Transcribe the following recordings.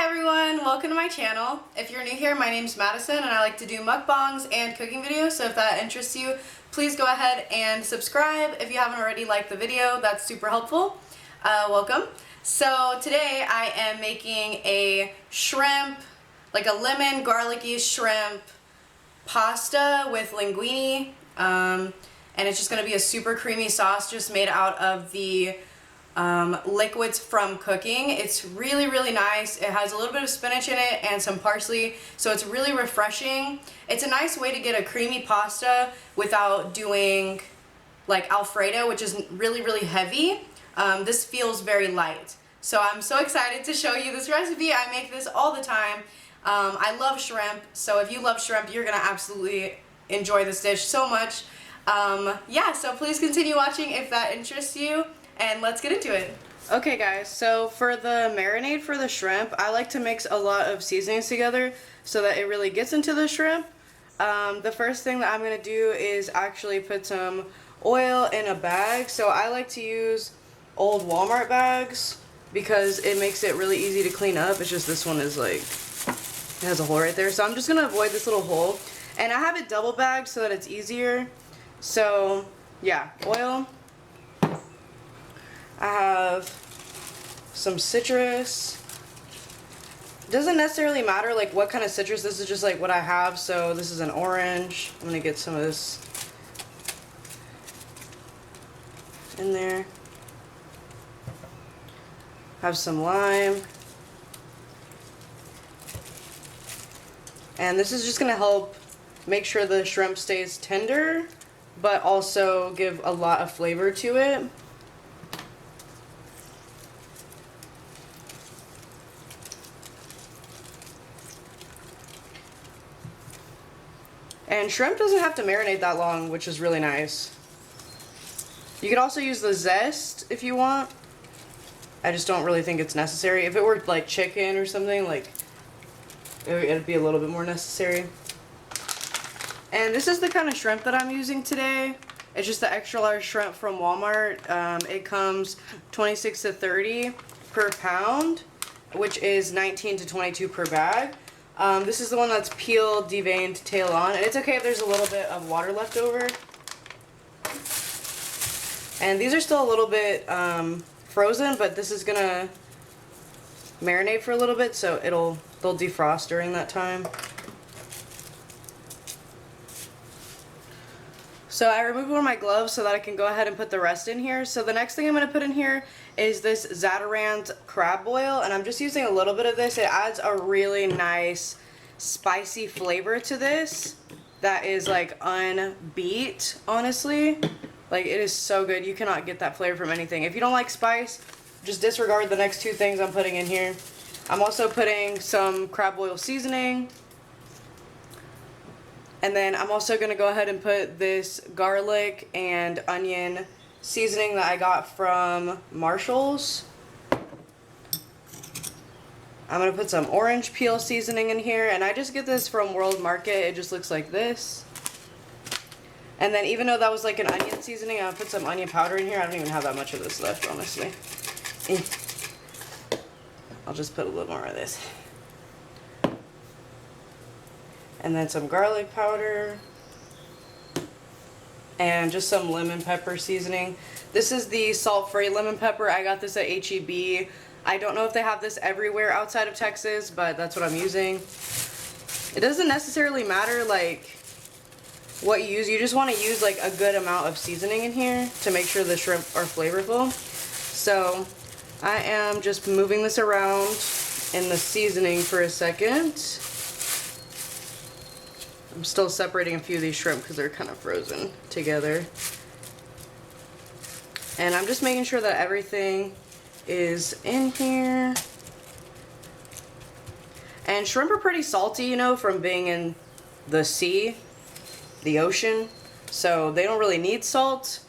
everyone, welcome to my channel. If you're new here, my name's Madison and I like to do mukbangs and cooking videos, so if that interests you, please go ahead and subscribe. If you haven't already liked the video, that's super helpful. Welcome. So today I am making a shrimp, like a lemon garlicky shrimp pasta with linguine, and it's just going to be a super creamy sauce just made out of the liquids from cooking. It's really nice. It has a little bit of spinach in it and some parsley, so it's really refreshing. It's a nice way to get a creamy pasta without doing like Alfredo, which is really heavy. This feels very light. So I'm so excited to show you this recipe. I make this all the time. I love shrimp, so if you love shrimp, you're gonna absolutely enjoy this dish so much. Yeah, so please continue watching if that interests you. And let's get into it. Okay guys, so for the marinade for the shrimp, I like to mix a lot of seasonings together so that it really gets into the shrimp. The first thing that I'm going to do is actually put some oil in a bag. So I like to use old Walmart bags because it makes it really easy to clean up. It's just this one is like, it has a hole right there. So I'm just going to avoid this little hole. And I have it double bagged so that it's easier. So yeah, oil. I have some citrus. Doesn't necessarily matter like what kind of citrus. This is just like what I have. So this is an orange. I'm gonna get some of this in there. Have some lime. And this is just gonna help make sure the shrimp stays tender, but also give a lot of flavor to it. And shrimp doesn't have to marinate that long, which is really nice. You could also use the zest if you want. I just don't really think it's necessary. If it were like chicken or something, like it'd be a little bit more necessary. And this is the kind of shrimp that I'm using today. It's just the extra large shrimp from Walmart. It comes 26 to 30 per pound, which is 19 to 22 per bag. This is the one that's peeled, deveined, tail on, and it's okay if there's a little bit of water left over. And these are still a little bit frozen, but this is gonna marinate for a little bit, so they'll defrost during that time. So I removed one of my gloves so that I can go ahead and put the rest in here. So the next thing I'm going to put in here is this Zatarain's crab boil, and I'm just using a little bit of this. It adds a really nice spicy flavor to this that is like unbeat, honestly. Like, it is so good. You cannot get that flavor from anything. If you don't like spice, just disregard the next two things I'm putting in here. I'm also putting some crab boil seasoning. And then I'm also going to go ahead and put this garlic and onion seasoning that I got from Marshall's. I'm going to put some orange peel seasoning in here, and I just get this from World Market. It just looks like this. And then even though that was like an onion seasoning, I'll put some onion powder in here. I don't even have that much of this left, honestly. I'll just put a little more of this. And then some garlic powder. And just some lemon pepper seasoning. This is the salt-free lemon pepper. I got this at H-E-B. I don't know if they have this everywhere outside of Texas, but that's what I'm using. It doesn't necessarily matter like what you use. You just want to use like a good amount of seasoning in here to make sure the shrimp are flavorful. So I am just moving this around in the seasoning for a second. I'm still separating a few of these shrimp because they're kind of frozen together. And I'm just making sure that everything is in here. And shrimp are pretty salty, you know, from being in the sea, the ocean. So they don't really need salt.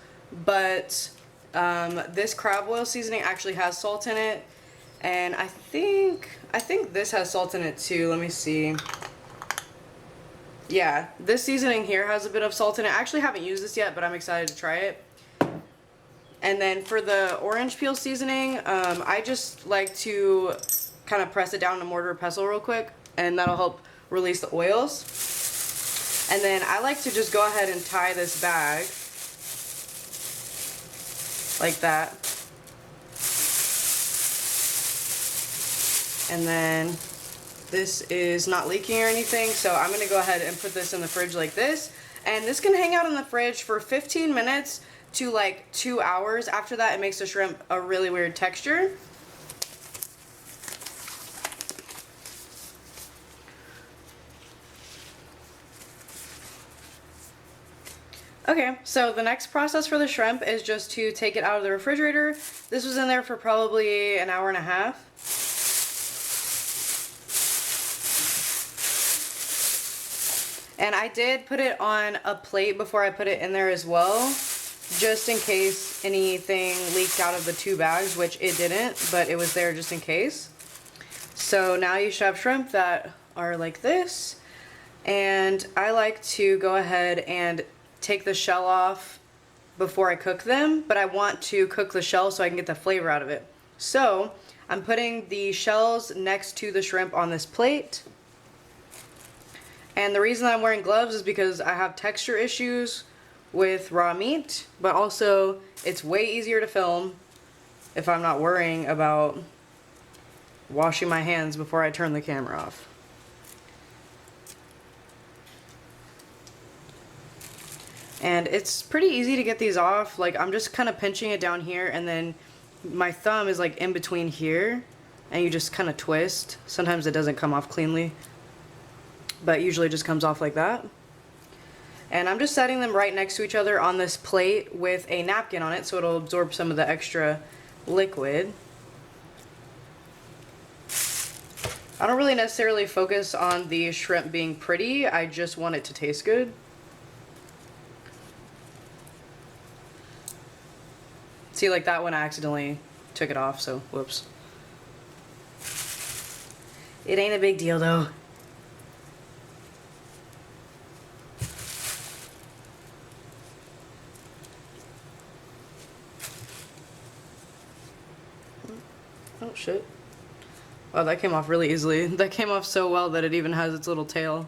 But this crab oil seasoning actually has salt in it. And I think this has salt in it too. Let me see. Yeah, this seasoning here has a bit of salt in it. I actually haven't used this yet, but I'm excited to try it. And then for the orange peel seasoning, I just like to kind of press it down in a mortar or pestle real quick, and that'll help release the oils. And then I like to just go ahead and tie this bag like that. And then this is not leaking or anything, so I'm gonna go ahead and put this in the fridge like this. And this can hang out in the fridge for 15 minutes to like 2 hours. After that, it makes the shrimp a really weird texture. Okay, so the next process for the shrimp is just to take it out of the refrigerator. This was in there for probably an hour and a half. And I did put it on a plate before I put it in there as well, just in case anything leaked out of the 2 bags, which it didn't, but it was there just in case. So now you should have shrimp that are like this. And I like to go ahead and take the shell off before I cook them, but I want to cook the shell so I can get the flavor out of it. So I'm putting the shells next to the shrimp on this plate. And the reason I'm wearing gloves is because I have texture issues with raw meat, but also it's way easier to film if I'm not worrying about washing my hands before I turn the camera off. And it's pretty easy to get these off. Like, I'm just kind of pinching it down here, and then my thumb is like in between here, and you just kind of twist. Sometimes it doesn't come off cleanly, but usually it just comes off like that. And I'm just setting them right next to each other on this plate with a napkin on it so it'll absorb some of the extra liquid. I don't really necessarily focus on the shrimp being pretty, I just want it to taste good. See, like that one I accidentally took it off, so whoops. It ain't a big deal though. Oh shit. Wow, that came off really easily. That came off so well that it even has its little tail.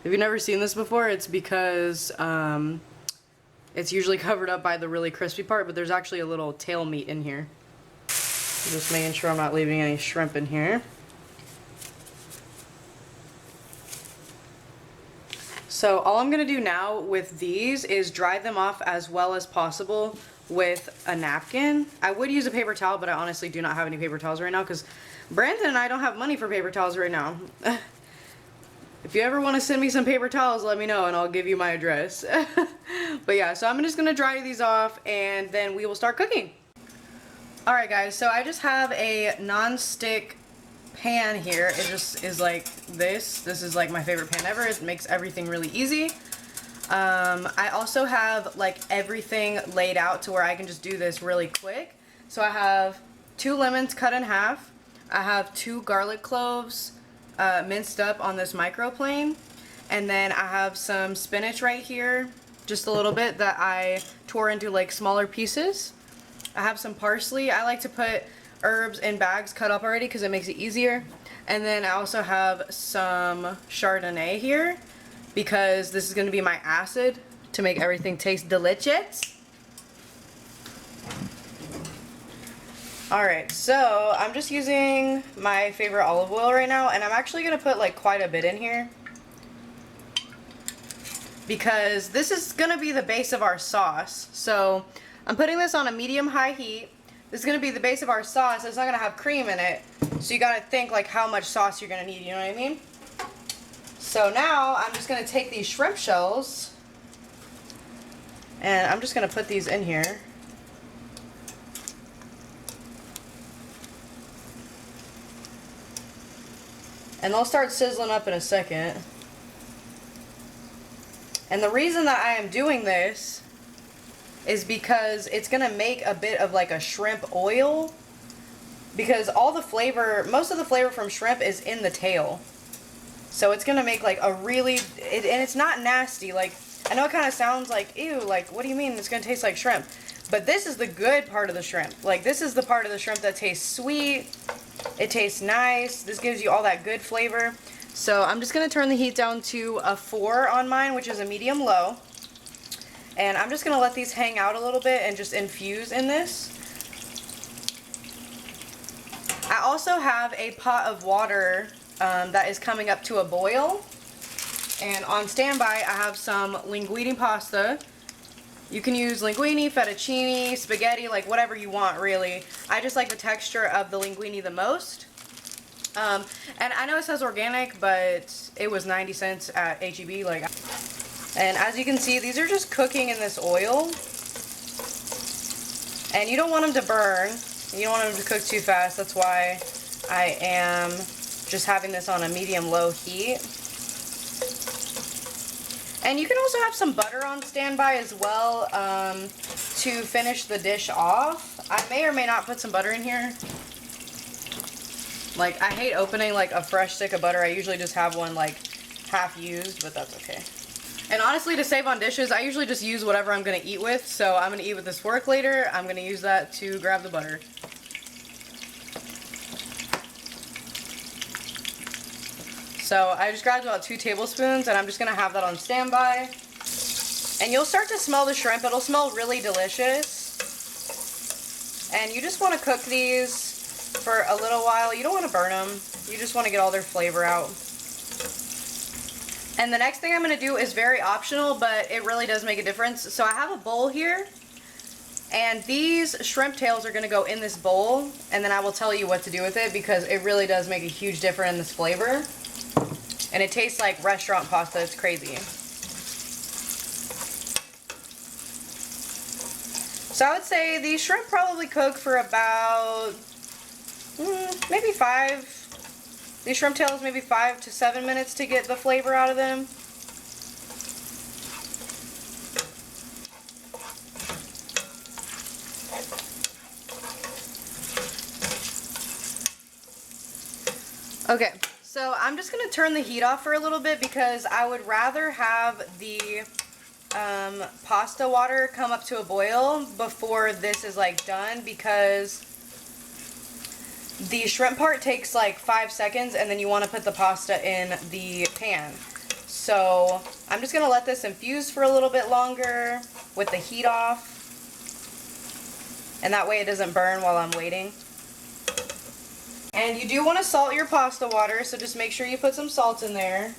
If you've never seen this before, it's because it's usually covered up by the really crispy part, but there's actually a little tail meat in here. Just making sure I'm not leaving any shrimp in here. So all I'm gonna do now with these is dry them off as well as possible with a napkin. I would use a paper towel, but I honestly do not have any paper towels right now because Brandon and I don't have money for paper towels right now. If you ever want to send me some paper towels, let me know and I'll give you my address. But yeah, so I'm just going to dry these off and then we will start cooking. Alright guys, so I just have a non-stick pan here. It just is like this. This is like my favorite pan ever. It makes everything really easy. I also have like everything laid out to where I can just do this really quick. So I have 2 lemons cut in half. I have 2 garlic cloves minced up on this microplane, and then I have some spinach right here, just a little bit, that I tore into like smaller pieces. I have some parsley. I like to put herbs in bags cut up already because it makes it easier. And then I also have some Chardonnay here because this is going to be my acid to make everything taste delicious. Alright, so I'm just using my favorite olive oil right now, and I'm actually going to put like quite a bit in here because this is going to be the base of our sauce. So I'm putting this on a medium-high heat. This is going to be the base of our sauce. It's not going to have cream in it, so you got to think like how much sauce you're going to need, you know what I mean? So now I'm just going to take these shrimp shells and I'm just going to put these in here. And they'll start sizzling up in a second. And the reason that I am doing this is because it's going to make a bit of like a shrimp oil. Because all the flavor, most of the flavor from shrimp is in the tail. So it's going to make like a really, and it's not nasty. Like, I know it kind of sounds like, ew, like, what do you mean it's going to taste like shrimp? But this is the good part of the shrimp. Like, this is the part of the shrimp that tastes sweet. It tastes nice. This gives you all that good flavor. So I'm just going to turn the heat down to a 4 on mine, which is a medium-low. And I'm just going to let these hang out a little bit and just infuse in this. I also have a pot of water that is coming up to a boil. And on standby, I have some linguine pasta. You can use linguine, fettuccine, spaghetti, like whatever you want, really. I just like the texture of the linguine the most. And I know it says organic, but it was 90 cents at H-E-B. Like, and as you can see, these are just cooking in this oil. And you don't want them to burn. You don't want them to cook too fast. That's why I am just having this on a medium-low heat. And you can also have some butter on standby as well to finish the dish off. I may or may not put some butter in here. Like, I hate opening like a fresh stick of butter. I usually just have one like half used, but that's okay. And honestly, to save on dishes, I usually just use whatever I'm going to eat with. So I'm going to eat with this fork later. I'm going to use that to grab the butter. So I just grabbed about 2 tablespoons, and I'm just going to have that on standby. And you'll start to smell the shrimp. It'll smell really delicious. And you just want to cook these for a little while. You don't want to burn them. You just want to get all their flavor out. And the next thing I'm going to do is very optional, but it really does make a difference. So I have a bowl here, and these shrimp tails are going to go in this bowl, and then I will tell you what to do with it because it really does make a huge difference in this flavor. And it tastes like restaurant pasta. It's crazy. So I would say these shrimp probably cook for about maybe 5. These shrimp tails maybe 5 to 7 minutes to get the flavor out of them. Okay. So I'm just going to turn the heat off for a little bit because I would rather have the pasta water come up to a boil before this is like done, because the shrimp part takes like 5 seconds and then you want to put the pasta in the pan. So I'm just going to let this infuse for a little bit longer with the heat off, and that way it doesn't burn while I'm waiting. And you do want to salt your pasta water, so just make sure you put some salt in there.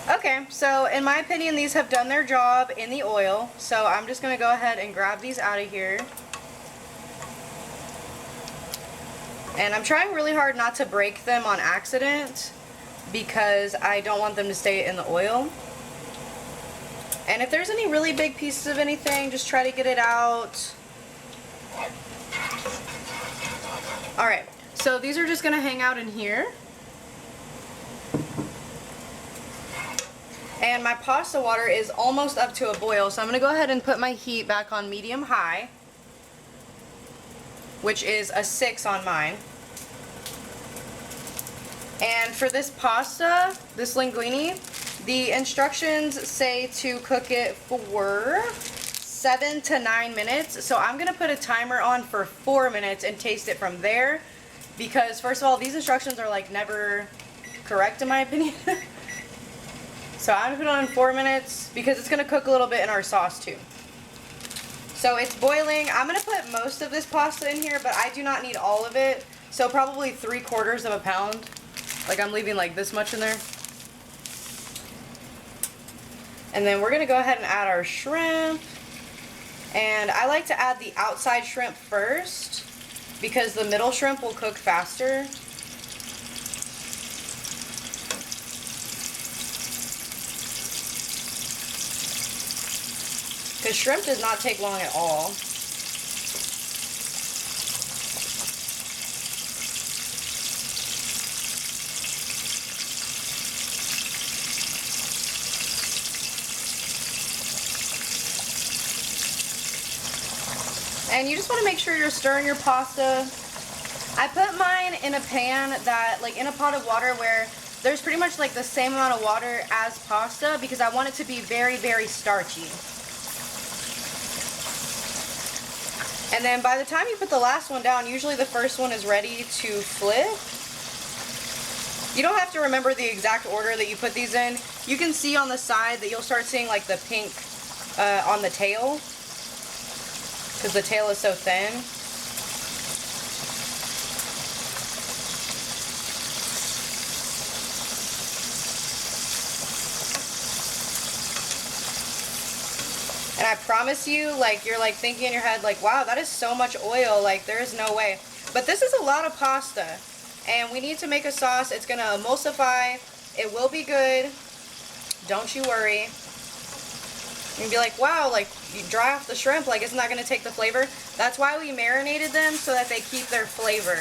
Okay, so in my opinion, these have done their job in the oil, so I'm just going to go ahead and grab these out of here. And I'm trying really hard not to break them on accident because I don't want them to stay in the oil. And if there's any really big pieces of anything, just try to get it out. Alright. So these are just going to hang out in here. And my pasta water is almost up to a boil, so I'm going to go ahead and put my heat back on medium-high, which is a 6 on mine. And for this pasta, this linguine, the instructions say to cook it for 7 to 9 minutes. So I'm going to put a timer on for 4 minutes and taste it from there. Because first of all, these instructions are like never correct in my opinion. So I'm going to put it on 4 minutes because it's going to cook a little bit in our sauce too. So it's boiling. I'm going to put most of this pasta in here, but I do not need all of it. So probably 3/4 of a pound. Like I'm leaving like this much in there. And then we're going to go ahead and add our shrimp. And I like to add the outside shrimp first, because the middle shrimp will cook faster. Because shrimp does not take long at all. And you just want to make sure you're stirring your pasta. I put mine in a pan that, like in a pot of water where there's pretty much like the same amount of water as pasta, because I want it to be very, very starchy. And then by the time you put the last one down, usually the first one is ready to flip. You don't have to remember the exact order that you put these in. You can see on the side that you'll start seeing like the pink on the tail, because the tail is so thin. And I promise you, like, you're like thinking in your head, like, wow, that is so much oil, like, there is no way. But this is a lot of pasta, and we need to make a sauce. It's gonna emulsify. It will be good. Don't you worry. You'd be like, wow, like, you dry off the shrimp, like, isn't that gonna take the flavor? That's why we marinated them, so that they keep their flavor.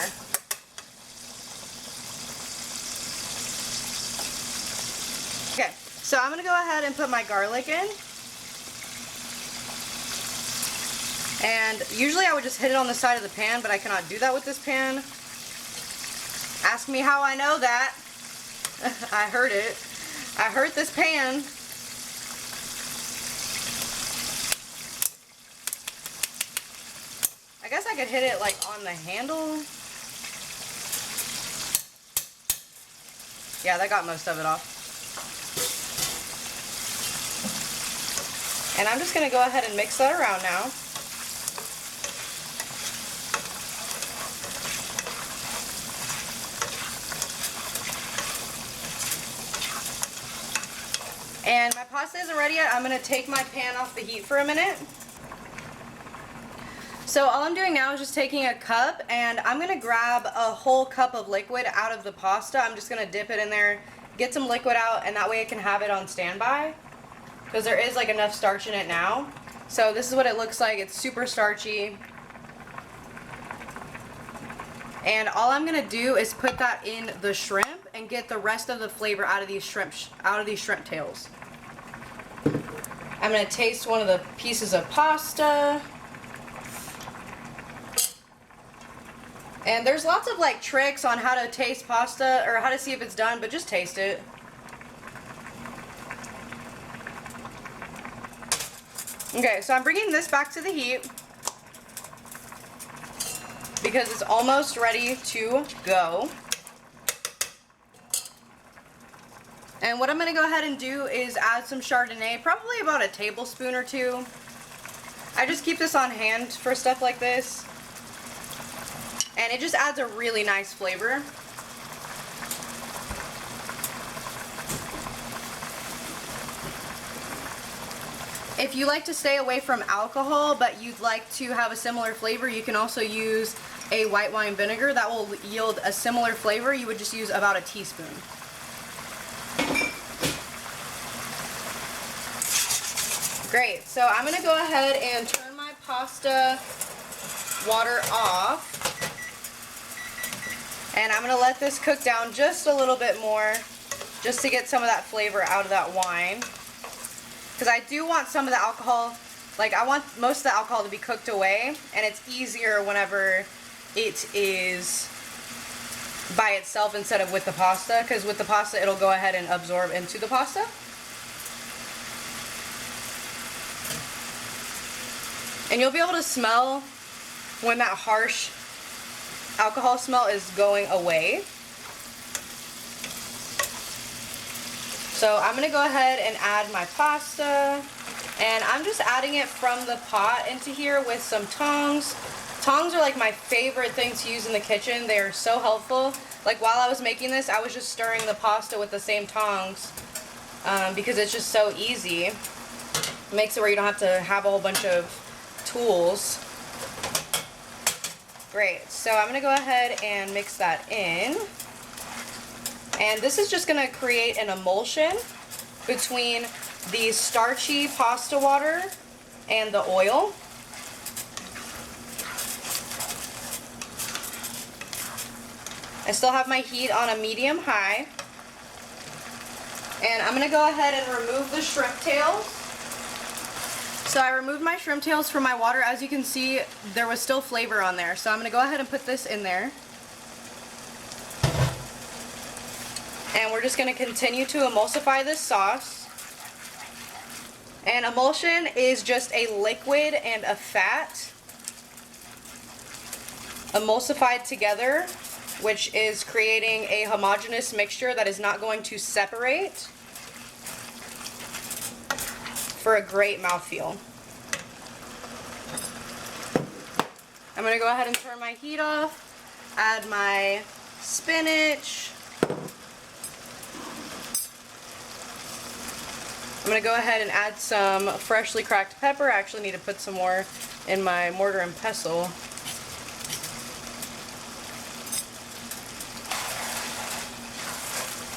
Okay, so I'm gonna go ahead and put my garlic in. And usually I would just hit it on the side of the pan, but I cannot do that with this pan. Ask me how I know that. I heard it. I heard this pan. I guess I could hit it like on the handle. Yeah, that got most of it off. And I'm just gonna go ahead and mix that around now. And my pasta isn't ready yet. I'm going to take my pan off the heat for a minute. So all I'm doing now is just taking a cup, and I'm going to grab a whole cup of liquid out of the pasta. I'm just going to dip it in there, get some liquid out, and that way I can have it on standby, because there is like enough starch in it now. So this is what it looks like. It's super starchy. And all I'm going to do is put that in the shrimp and get the rest of the flavor out of these shrimp tails. I'm going to taste one of the pieces of pasta. And there's lots of like tricks on how to taste pasta or how to see if it's done, but just taste it. Okay, so I'm bringing this back to the heat because it's almost ready to go. And what I'm going to go ahead and do is add some Chardonnay, probably about a tablespoon or two. I just keep this on hand for stuff like this. And it just adds a really nice flavor. If you like to stay away from alcohol, but you'd like to have a similar flavor, you can also use a white wine vinegar. That will yield a similar flavor. You would just use about a teaspoon. Great, so I'm going to go ahead and turn my pasta water off. And I'm going to let this cook down just a little bit more, just to get some of that flavor out of that wine. Because I do want some of the alcohol, like I want most of the alcohol to be cooked away, and it's easier whenever it is by itself instead of with the pasta, because with the pasta it'll go ahead and absorb into the pasta. And you'll be able to smell when that harsh alcohol smell is going away. So I'm going to go ahead and add my pasta, and I'm just adding it from the pot into here with some tongs. Tongs are like my favorite thing to use in the kitchen. They are so helpful. Like while I was making this, I was just stirring the pasta with the same tongs because it's just so easy. It makes it where you don't have to have a whole bunch of tools. Great, so I'm going to go ahead and mix that in. And this is just going to create an emulsion between the starchy pasta water and the oil. I still have my heat on a medium-high. And I'm going to go ahead and remove the shrimp tails. So I removed my shrimp tails from my water. As you can see, there was still flavor on there. So I'm going to go ahead and put this in there. And we're just going to continue to emulsify this sauce. And emulsion is just a liquid and a fat. emulsified together, which is creating a homogeneous mixture that is not going to separate for a great mouthfeel. I'm going to go ahead and turn my heat off, add my spinach. I'm going to go ahead and add some freshly cracked pepper. I actually need to put some more in my mortar and pestle.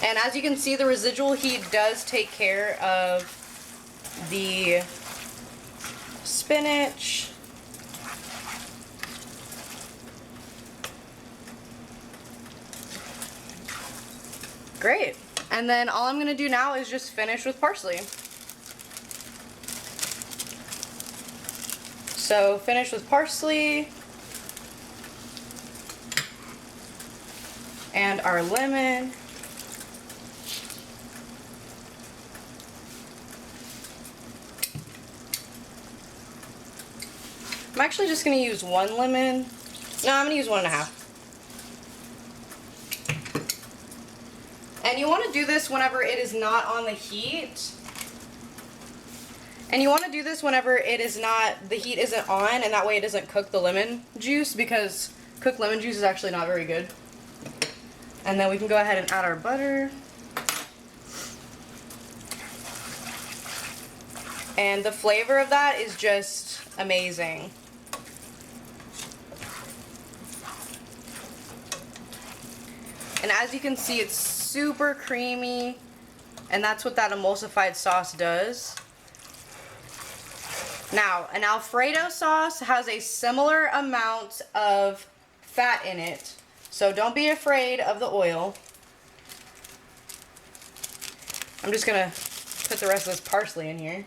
And as you can see, the residual heat does take care of the spinach. Great. And then all I'm going to do now is just finish with parsley. So finish with parsley and our lemon. I'm actually just going to use 1 lemon. No, I'm going to use 1.5. And you want to do this whenever it is not on the heat. And you want to do this whenever it is not, the heat isn't on, and that way it doesn't cook the lemon juice, because cooked lemon juice is actually not very good. And then we can go ahead and add our butter. And the flavor of that is just amazing. And as you can see, it's super creamy, and that's what that emulsified sauce does. Now, an Alfredo sauce has a similar amount of fat in it, so don't be afraid of the oil. I'm just gonna put the rest of this parsley in here.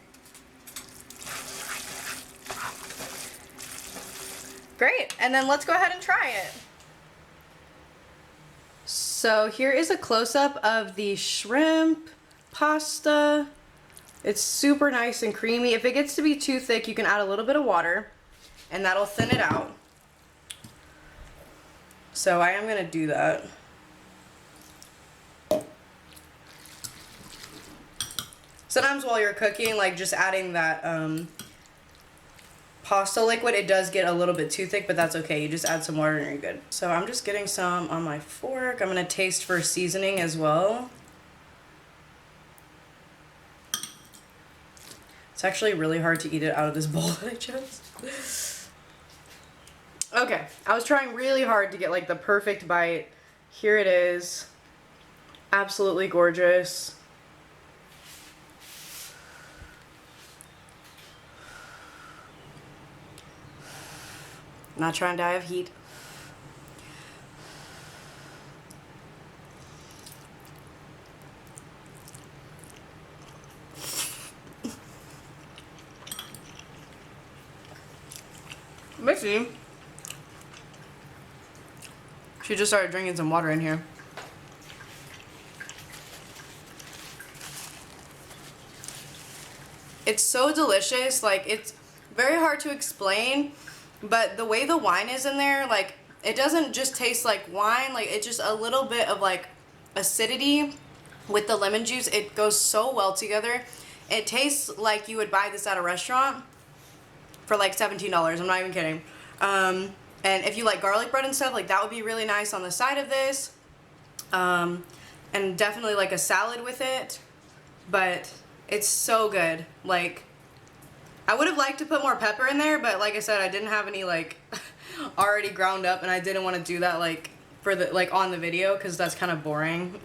Great, and then let's go ahead and try it. So here is a close-up of the shrimp pasta. It's super nice and creamy. If it gets to be too thick, you can add a little bit of water, and that'll thin it out. So I am going to do that. Sometimes while you're cooking, like just adding that pasta liquid, it does get a little bit too thick, but that's okay. You just add some water and you're good. So I'm just getting some on my fork. I'm going to taste for seasoning as well. It's actually really hard to eat it out of this bowl that I chose. Okay, I was trying really hard to get like the perfect bite. Here it is. Absolutely gorgeous. Not trying to die of heat. Missy. She just started drinking some water in here. It's so delicious. Like, it's very hard to explain. But the way the wine is in there, like, it doesn't just taste like wine. Like, it's just a little bit of, like, acidity with the lemon juice. It goes so well together. It tastes like you would buy this at a restaurant for, like, $17. I'm not even kidding. And if you like garlic bread and stuff, like, that would be really nice on the side of this. And definitely, like, a salad with it. But it's so good. Like, I would have liked to put more pepper in there, but like I said, I didn't have any like already ground up, and I didn't want to do that like for the like on the video because that's kind of boring.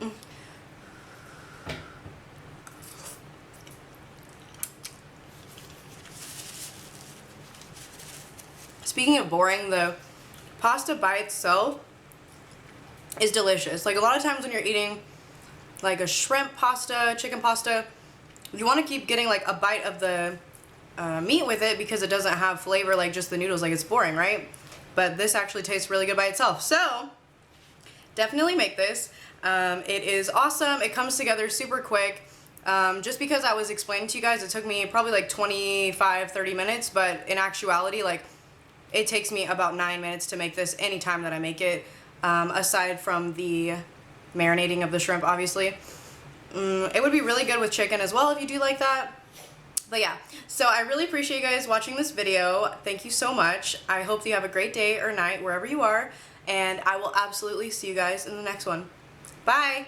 Speaking of boring, the pasta by itself is delicious. Like, a lot of times when you're eating like a shrimp pasta, chicken pasta, you want to keep getting like a bite of the meat with it because it doesn't have flavor like just the noodles. Like, it's boring, right? But this actually tastes really good by itself. So definitely make this. It is awesome. It comes together super quick. Just because I was explaining to you guys, it took me probably like 25-30 minutes, but in actuality, like, it takes me about 9 minutes to make this anytime that I make it, aside from the marinating of the shrimp, obviously. It would be really good with chicken as well if you do like that. But yeah, so I really appreciate you guys watching this video. Thank you so much. I hope that you have a great day or night wherever you are, and I will absolutely see you guys in the next one. Bye!